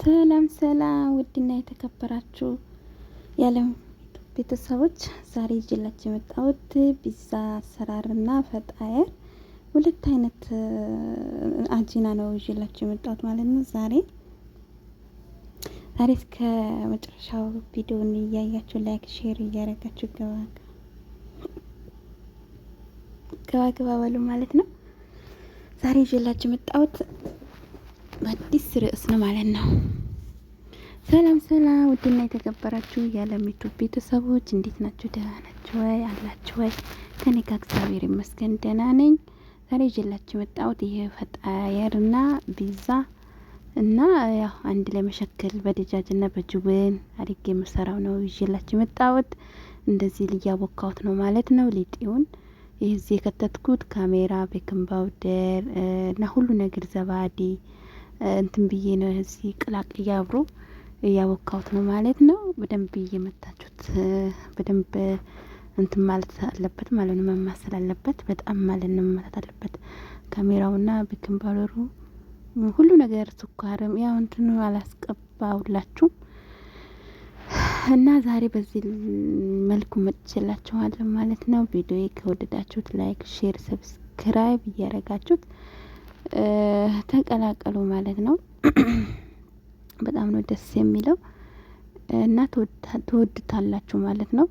ሰላም ሰላም ውድና የተከበራችሁ የዓለም ቤተሰቦች ዛሬ ይዤላችሁ የመጣሁት ፒዛ አሰራርና ፈጣየር ሁለት አይነት አጂና ነው ይዤላችሁ የመጣሁት ማለት ነው። ዛሬ እስከ መጨረሻው ቪዲዮውን እያያችሁ ላይክ ሼር እያደረጋችሁ ገባ በሉ ማለት ነው። ዛሬ ይዤላችሁ የመጣሁት በአዲስ ርዕስ ነው ማለት ነው። ሰላም ሰላም ውድና የተከበራችሁ የዓለሚቱ ቤተሰቦች እንዴት ናችሁ? ደህና ናችሁ ወይ? አላችሁ ወይ? ከኔ ጋር እግዚአብሔር ይመስገን ደህና ነኝ። ዛሬ ይዤላችሁ የመጣሁት ይሄ ፈጣየርና ፒዛ እና ያው አንድ ላይ መሸከል በደጃጅና በጅብን አድርጌ የምሰራው ነው ይዤላችሁ የመጣሁት። እንደዚህ ልያቦካሁት ነው ማለት ነው። ሊጤውን እዚህ የከተትኩት ካሜራ፣ ቤኪንግ ፓውደር እና ሁሉ ነገር ዘባዲ እንትን ብዬ ነው እዚህ ቅላቅዬ አብሮ እያቦካሁት ነው ማለት ነው። በደንብ እየመታችሁት በደንብ እንትን ማለት አለበት ማለት ነው። መማሰል አለበት በጣም ማለት ነው። መመታት አለበት ካሜራውና ቤኪንግ ፓውደሩ ሁሉ ነገር ስኳርም ያው እንትኑ አላስቀባውላችሁም እና ዛሬ በዚህ መልኩ መጥቼላችኋለሁ ማለት ነው። ቪዲዮ ከወደዳችሁት ላይክ፣ ሼር፣ ሰብስክራይብ እያደረጋችሁት ተቀላቀሉ ማለት ነው። በጣም ነው ደስ የሚለው እና ትወዱታላችሁ ማለት ነው።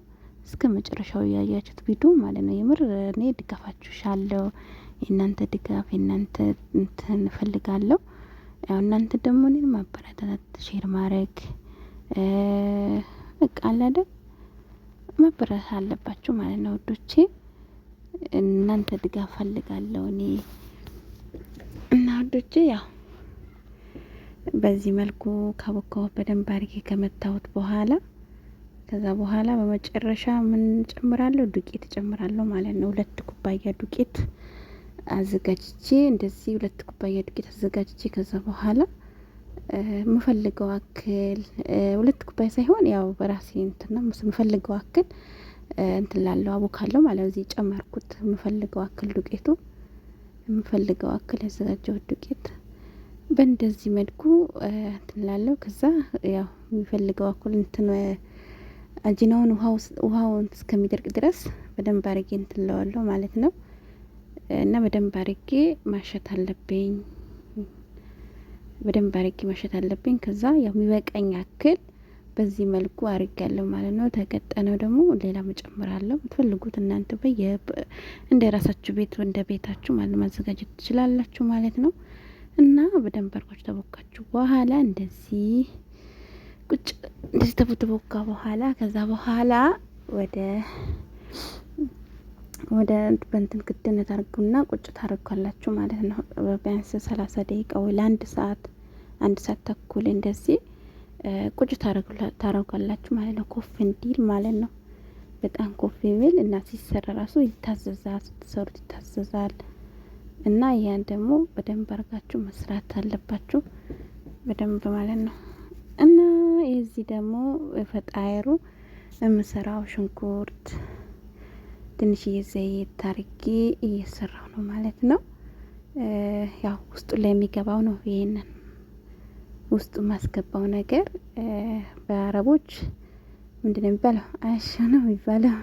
እስከ መጨረሻው ያያችሁት ቪዲዮ ማለት ነው። የምር እኔ ድጋፋችሁሻለሁ። የእናንተ ድጋፍ የእናንተ እንትን እፈልጋለሁ። ያው እናንተ ደግሞ እኔን ማበረታታት ሼር ማድረግ በቃ አለ አይደል መበረታታት አለባችሁ ማለት ነው ውዶቼ። እናንተ ድጋፍ ፈልጋለሁ እኔ እና ውዶቼ ያው በዚህ መልኩ ካቦካሁት በደንብ አድርጌ ከመታሁት በኋላ ከዛ በኋላ በመጨረሻ ምን ጨምራለሁ? ዱቄት ጨምራለሁ ማለት ነው። 2 ኩባያ ዱቄት አዘጋጅቼ እንደዚህ 2 ኩባያ ዱቄት አዘጋጅቼ ከዛ በኋላ የምፈልገው አክል 2 ኩባያ ሳይሆን ያው በራሴ እንትና የምፈልገው አክል እንትን ላለው አቦካለሁ ማለት ነው። እዚህ ጨመርኩት የምፈልገው አክል ዱቄቱ የምፈልገው አክል ያዘጋጀሁት ዱቄት በእንደዚህ መልኩ እንትን ላለው ከዛ ያው የሚፈልገው አክል እንትን አጂናውን ውሃውን እስከሚደርቅ ድረስ በደንብ አድርጌ እንትን ለዋለሁ ማለት ነው። እና በደንብ አድርጌ ማሸት አለብኝ በደንብ አድርጌ ማሸት አለብኝ። ከዛ ያው የሚበቃኝ አክል በዚህ መልኩ አድርጌያለሁ ማለት ነው። ተቀጠነው ደግሞ ሌላ መጨመራለሁ። የምትፈልጉት እናንተ እንደ ራሳችሁ ቤት እንደ ቤታችሁ ማለት ማዘጋጀት ትችላላችሁ ማለት ነው። እና በደንብ አድርጋችሁ ተቦካችሁ በኋላ እንደዚህ ቁጭ እንደዚህ ተቦካ በኋላ ከዛ በኋላ ወደ በእንትን ክድን ታርጉና ቁጭ ታረጋላችሁ ማለት ነው። ቢያንስ 30 ደቂቃ ወይ ለአንድ ሰዓት 1 ሰዓት ተኩል እንደዚህ ቁጭ ታረጋላችሁ ማለት ነው። ኮፍ እንዲል ማለት ነው። በጣም ኮፍ ይብል እና ሲሰራ ራሱ ይታዘዛል፣ ስትሰሩት ይታዘዛል። እና ያን ደግሞ በደንብ አርጋችሁ መስራት አለባችሁ በደንብ ማለት ነው። እና የዚህ ደግሞ ፈጣየሩ የምሰራው ሽንኩርት ትንሽዬ ዘይት አርጌ እየሰራው ነው ማለት ነው። ያው ውስጡ ላይ የሚገባው ነው ይሄንን ውስጡ ማስገባው ነገር በአረቦች ምንድነው የሚባለው? አሻ ነው የሚባለው።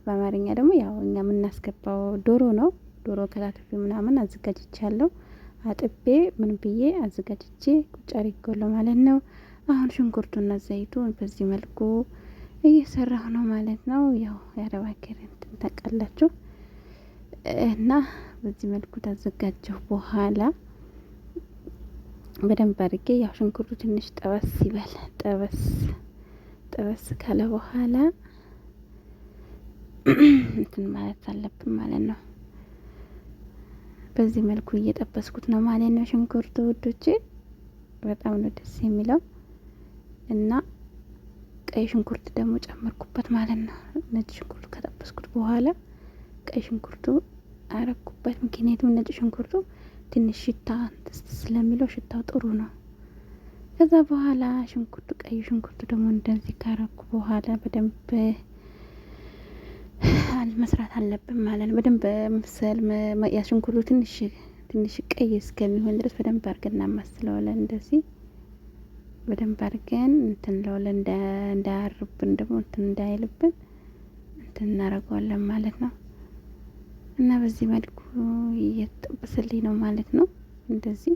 በአማርኛ ደግሞ ያው እኛ የምናስገባው ዶሮ ነው። ዶሮ ከታተፊ ምናምን አዘጋጅቻለሁ። አጥቤ ምን ብዬ አዘጋጅቼ ቁጭ አድርጌዋለሁ ማለት ነው። አሁን ሽንኩርቱና ዘይቱን በዚህ መልኩ እየሰራሁ ነው ማለት ነው። ያው የአረብ ሀገር እንትን ታውቃላችሁ። እና በዚህ መልኩ ታዘጋጀሁ በኋላ በደንብ አድርጌ ያው ሽንኩርቱ ትንሽ ጠበስ ይበል። ጠበስ ካለ በኋላ እንትን ማለት አለብን ማለት ነው። በዚህ መልኩ እየጠበስኩት ነው ማለት ነው። ሽንኩርቱ ውዶቼ በጣም ነው ደስ የሚለው እና ቀይ ሽንኩርት ደግሞ ጨመርኩበት ማለት ነው። ነጭ ሽንኩርቱ ከጠበስኩት በኋላ ቀይ ሽንኩርቱ አረኩበት። ምክንያቱም ነጭ ሽንኩርቱ ትንሽ ሽታ ስለሚለው ሽታው ጥሩ ነው። ከዛ በኋላ ሽንኩርቱ ቀይ ሽንኩርቱ ደግሞ እንደዚህ ካረኩ በኋላ በደንብ መስራት አለብን ማለት ነው። በደንብ መሰል ያ ሽንኩርቱ ትንሽ ቀይ እስከሚሆን ድረስ በደንብ አድርገን እናማስለዋለን እንደዚህ በደንብ አድርገን እንትን ለውለን እንዳያርብን ደግሞ እንትን እንዳይልብን እንትን እናደርገዋለን ማለት ነው። እና በዚህ መልኩ እየተጠበሰልኝ ነው ማለት ነው። እንደዚህ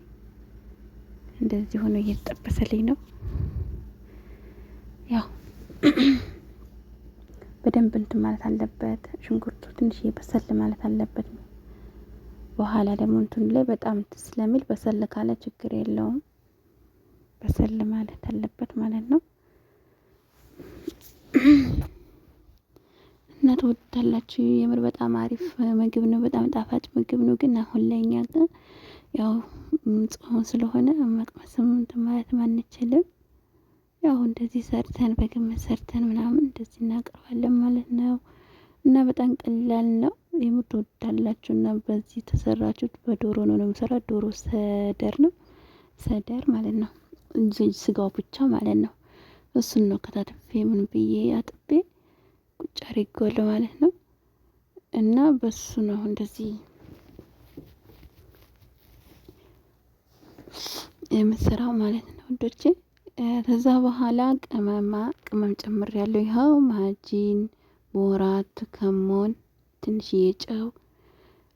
ሆኖ እየተጠበሰልኝ ነው። ያው በደንብ እንትን ማለት አለበት። ሽንኩርቱ ትንሽ በሰል ማለት አለበት። በኋላ ደግሞ እንትኑ ላይ በጣም እንትን ስለሚል በሰል ካለ ችግር የለውም። በሰል ማለት አለበት ማለት ነው። እና ትወዱታላችሁ። የምር በጣም አሪፍ ምግብ ነው። በጣም ጣፋጭ ምግብ ነው። ግን አሁን ላይ እኛ ጋር ያው ጾም ስለሆነ መቅመስም እንትን ማለት አንችልም። ያው እንደዚህ ሰርተን በግምት ሰርተን ምናምን እንደዚህ እናቀርባለን ማለት ነው። እና በጣም ቀላል ነው። የምር ትወዱታላችሁ። እና በዚህ ተሰራችሁት በዶሮ ነው የምሰራው። ዶሮ ሰደር ነው፣ ሰደር ማለት ነው። ስጋው ብቻ ማለት ነው። እሱን ነው ከታትፌ ምን ብዬ አጥቤ ቁጭ አድርጌዋለሁ ማለት ነው። እና በሱ ነው እንደዚህ የምሰራው ማለት ነው ወንዶቼ። ከዛ በኋላ ቅመም ጨምር ያለው ይኸው ማጂን፣ ቦራት፣ ከሞን፣ ትንሽዬ ጨው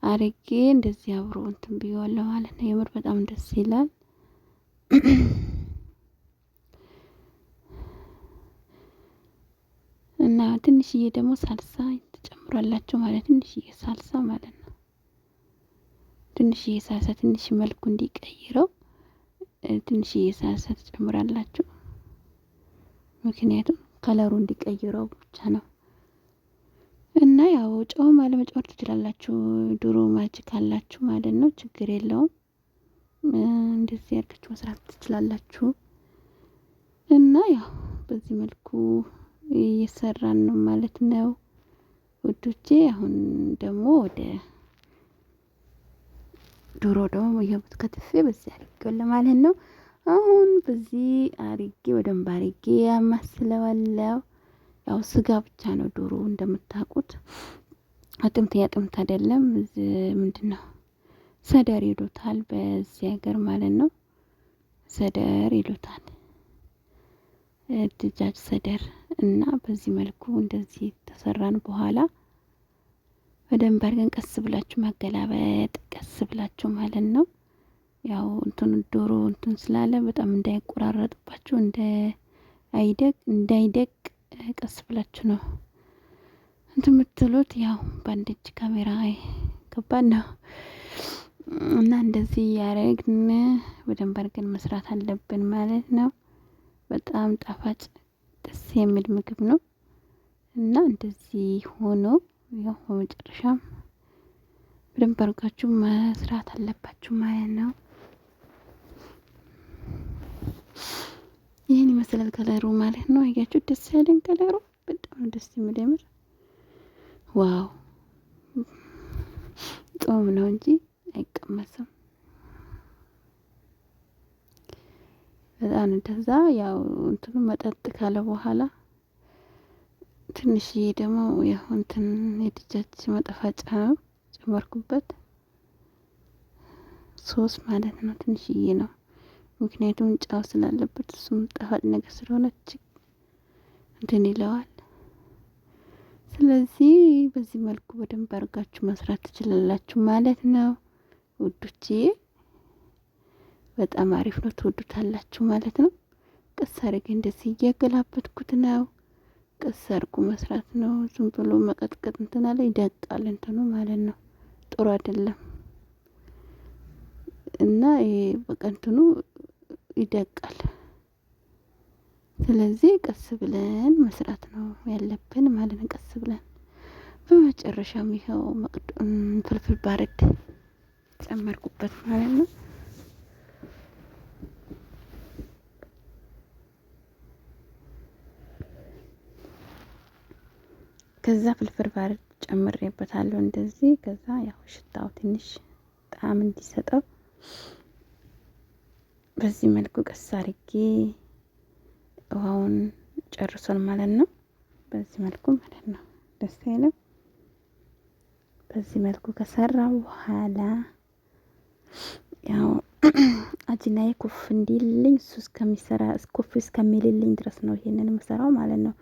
አርጌ እንደዚህ አብሮ እንትን ብዬዋለሁ ማለት ነው። የምር በጣም ደስ ይላል። እና ትንሽዬ ደግሞ ሳልሳ ትጨምራላችሁ ማለት ትንሽዬ ሳልሳ ማለት ነው። ትንሽዬ ሳልሳ ትንሽ መልኩ እንዲቀይረው ትንሽዬ ሳልሳ ትጨምራላችሁ። ምክንያቱም ከለሩ እንዲቀይረው ብቻ ነው። እና ያው ጨውም አለመጨመር ትችላላችሁ። ዶሮ ማጅ ካላችሁ ማለት ነው። ችግር የለውም። እንደዚህ አድርጋችሁ መስራት ትችላላችሁ። እና ያው በዚህ መልኩ እየሰራን ነው ማለት ነው ውዶቼ። አሁን ደግሞ ወደ ዶሮ ደግሞ የቡት ከትፌ በዚህ አድርጌዋለሁ ማለት ነው። አሁን በዚህ አርጌ በደንብ አርጌ ያማስለዋለሁ። ያው ስጋ ብቻ ነው ዶሮ እንደምታውቁት። አጥምት ያጥምት አይደለም። ምንድነው ሰደር ይሉታል በዚህ ሀገር ማለት ነው። ሰደር ይሉታል፣ ድጃጅ ሰደር። እና በዚህ መልኩ እንደዚህ ተሰራን በኋላ በደንብ አድርገን ቀስ ብላችሁ ማገላበጥ፣ ቀስ ብላችሁ ማለት ነው። ያው እንትን ዶሮ እንትን ስላለ በጣም እንዳይቆራረጥባችሁ እንዳይደቅ ቀስ ብላችሁ ነው እንትን የምትሉት። ያው በአንድ እጅ ካሜራ ከባድ ነው። እና እንደዚህ ያረግን በደንብ አድርገን መስራት አለብን ማለት ነው። በጣም ጣፋጭ ደስ የሚል ምግብ ነው። እና እንደዚህ ሆኖ ያው በመጨረሻም በደንብ አድርጋችሁ መስራት አለባችሁ ማለት ነው። ይህን ይመስላል ከለሩ ማለት ነው። አያችሁ ደስ ያለን ከለሩ በጣም ደስ የሚል የምር ዋው! ጾም ነው እንጂ አይቀመስም። በጣም እንደዛ ያው እንትኑ መጠጥ ካለ በኋላ ትንሽዬ ደግሞ ያው እንትን የድጃች መጠፋጫ ነው ጨመርኩበት። ሶስ ማለት ነው። ትንሽዬ ነው ምክንያቱም ጫው ስላለበት እሱም ጣፋጭ ነገር ስለሆነ እንትን ይለዋል። ስለዚህ በዚህ መልኩ በደንብ አድርጋችሁ መስራት ትችላላችሁ ማለት ነው ውዶቼ። በጣም አሪፍ ነው፣ ትወዱታላችሁ ማለት ነው። ቀስ አድርጌ እንደዚህ እያገላበጥኩት ነው። ቀስ አድርጎ መስራት ነው። ዝም ብሎ መቀጥቀጥ እንትና ላይ ይደቃል እንትኑ ማለት ነው። ጥሩ አይደለም። እና ይሄ በቃ እንትኑ ይደቃል። ስለዚህ ቀስ ብለን መስራት ነው ያለብን ማለት ነው። ቀስ ብለን በመጨረሻም ይኸው ፍልፍል ባረድ ጨመርኩበት ማለት ነው። ከዛ ፍልፍል ባረድ ጨምሬበታለሁ እንደዚህ። ከዛ ያው ሽታው ትንሽ ጣዕም እንዲሰጠው በዚህ መልኩ ቀስ አድርጌ ውሃውን ጨርሷል ማለት ነው። በዚህ መልኩ ማለት ነው። ደስ አይልም? በዚህ መልኩ ከሰራ በኋላ ያው አጂናዬ ኩፍ እንዲልልኝ እሱ ኩፍ እስከሚልልኝ ድረስ ነው ይሄንን የምሰራው ማለት ነው።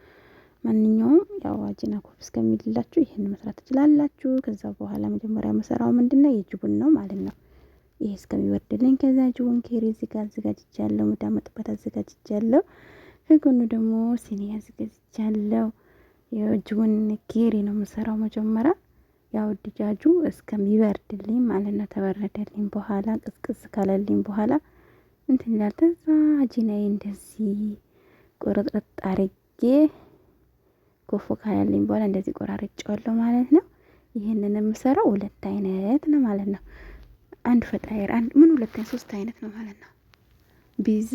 ማንኛውም ያው አጂና ኩፍ እስከሚልላችሁ ይሄን መስራት ትችላላችሁ። ከዛ በኋላ መጀመሪያ የምሰራው ምንድነው የጅቡን ነው ማለት ነው። ይሄ እስከሚወርድልኝ ከዛ ጅቡን ኬሪ እዚህ ጋር አዘጋጅቻለሁ። መዳመጥበት አዘጋጅቻለሁ። ከጎኑ ደግሞ ሲኒ አዘጋጅቻለሁ። የጅቡን ኬሪ ነው የምሰራው መጀመሪያ ያው ድጃጁ እስከሚበርድልኝ ማለት ነው። ተበረደልኝ በኋላ ቅዝቅዝ ካለልኝ በኋላ እንትን ይላል። ተዛ አጂናዬ እንደዚህ ቆረጥረጥ አርጌ ኮፎ ካለልኝ በኋላ እንደዚህ ቆራርጬዋለሁ ማለት ነው። ይሄንን የምሰራው ሁለት አይነት ነው ማለት ነው። አንድ ፈጣይር ሁለት አይነት ሶስት አይነት ነው ማለት ነው። ቢዛ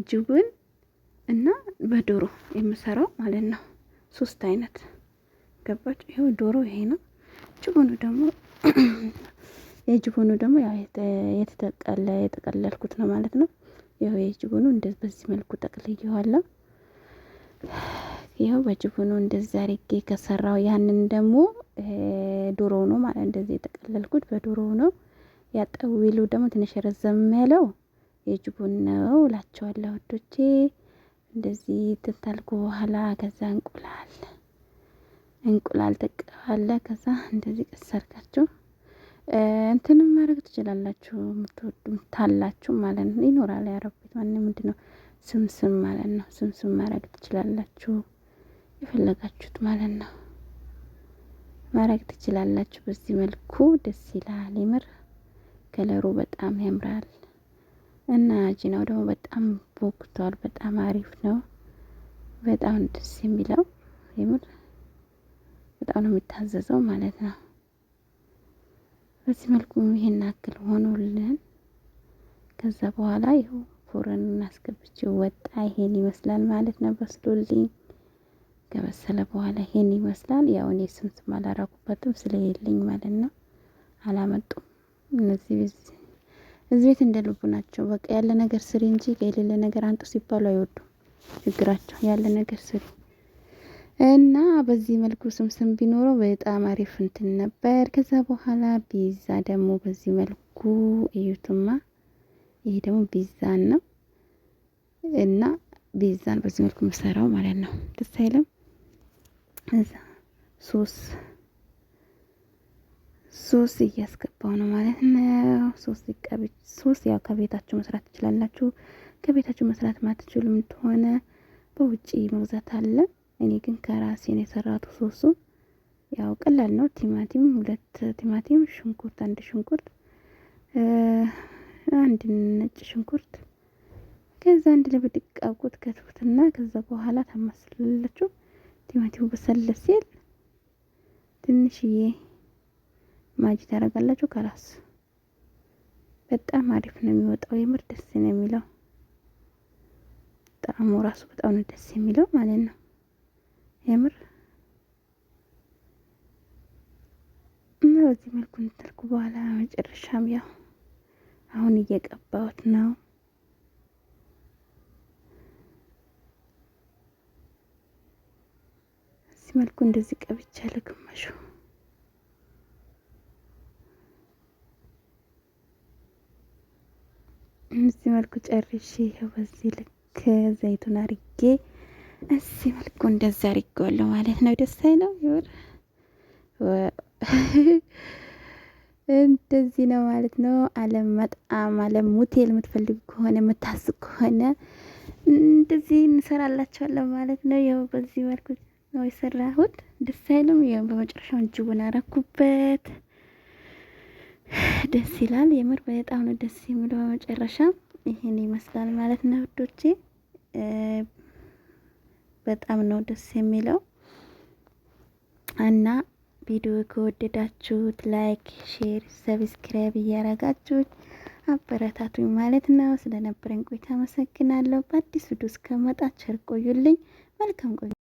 ጅቡን እና በዶሮ የምሰራው ማለት ነው። ሶስት አይነት ገባችሁ? ይሄው ዶሮ ይሄ ነው። ጅቡኑ ደግሞ የጅቡኑ ደግሞ ያው የተጠቀለልኩት ነው ማለት ነው። ያው የጅቡኑ እንደዚህ በዚህ መልኩ ጠቅልዬዋለሁ። ይሄው በጅቡኑ እንደዚህ አርጌ ከሰራው ያንን ደግሞ ዶሮ ነው ማለት እንደዚህ የተጠቀለልኩት በዶሮ ነው። ያጠዊሉ ደግሞ ትንሽ ረዘም ያለው የጅቡን ነው እላቸዋለሁ ወዶቼ። እንደዚህ ትታልኩ በኋላ ከዛ እንቁላል ተቀባለ። ከዛ እንደዚህ ቀሰርካችሁ እንትንም ማድረግ ትችላላችሁ። ምታላችሁ ማለት ነው ይኖራል። ያረቡት ምንድነው ስምስም ማለት ነው። ስምስም ማድረግ ትችላላችሁ የፈለጋችሁት ማለት ነው። ማድረግ ትችላላችሁ። በዚህ መልኩ ደስ ይላል። ይምር ከለሩ በጣም ያምራል። እና አጂናው ደግሞ በጣም ቦክቷል። በጣም አሪፍ ነው። በጣም ደስ የሚለው ይምር በጣም ነው የሚታዘዘው ማለት ነው። በዚህ መልኩ ይሄን አክል ሆኖልን ከዛ በኋላ ይሄው ፎረን እናስገብቼው ወጣ። ይሄን ይመስላል ማለት ነው። በስሎልኝ ከበሰለ በኋላ ይሄን ይመስላል። ያው እኔ ስምስም አላረኩበትም ስለሌለኝ ማለት ነው። አላመጡም እነዚህ እዚህ ቤት እንደ ልቡ ናቸው። በቃ ያለ ነገር ስሪ እንጂ የሌለ ነገር አንጡ ሲባሉ አይወዱም። ችግራቸው ያለ ነገር ስሪ እና በዚህ መልኩ ስምስም ቢኖረው በጣም አሪፍ እንትን ነበር። ከዛ በኋላ ቢዛ ደግሞ በዚህ መልኩ እዩትማ። ይሄ ደግሞ ቢዛን ነው እና ቢዛን በዚህ መልኩ የምሰራው ማለት ነው። ደስ አይልም? እዛ ሶስ እያስገባው ነው ማለት ነው። ሶስ ያው ከቤታችሁ መስራት ትችላላችሁ። ከቤታችሁ መስራት ማትችሉም እንደሆነ በውጪ መግዛት አለ። እኔ ግን ከራሴ ነው የሰራሁት። ሶሱ ያው ቀላል ነው። ቲማቲም 2 ቲማቲም፣ ሽንኩርት 1 ሽንኩርት፣ 1 ነጭ ሽንኩርት ከዛ አንድ ላይ በድቃቁት ከትፉትና ከዛ በኋላ ታማስላላችሁ። ቲማቲሙ በሰለ ሲል ትንሽዬ ማጂ ታረጋላችሁ። ከራስ በጣም አሪፍ ነው የሚወጣው። የምር ደስ ነው የሚለው። ጣዕሙ ራሱ በጣም ነው ደስ የሚለው ማለት ነው። የምር እና በዚህ መልኩ እንተልኩ በኋላ መጨረሻም ያው አሁን እየቀባሁት ነው። በዚህ መልኩ እንደዚህ ቀብቻለሁ ግማሹ። እዚህ መልኩ ጨርሼ ይሄው በዚህ ልክ ዘይቱን አርጌ እዚህ መልኩ እንደዛ አርጌዋለሁ ማለት ነው። ደስ አይለው? ይወር እንደዚህ ነው ማለት ነው። አለም ሆቴል የምትፈልጉ ከሆነ የምታስብ ከሆነ እንደዚህ እንሰራላችኋለን ማለት ነው። ያው በዚህ መልኩ ነው የሰራሁት። ደስ አይልም? ያው በመጨረሻው ጅቡን አረኩበት። ደስ ይላል። የምር በጣም ነው ደስ የሚለው። በመጨረሻ ይሄን ይመስላል ማለት ነው ውዶቼ። በጣም ነው ደስ የሚለው እና ቪዲዮ ከወደዳችሁት ላይክ፣ ሼር፣ ሰብስክራይብ እያረጋችሁት አበረታቱኝ ማለት ነው። ስለነበረን ቆይታ አመሰግናለሁ። በአዲስ ቪዲዮ እስከመጣ ቸር ቆዩልኝ። መልካም ቆይታ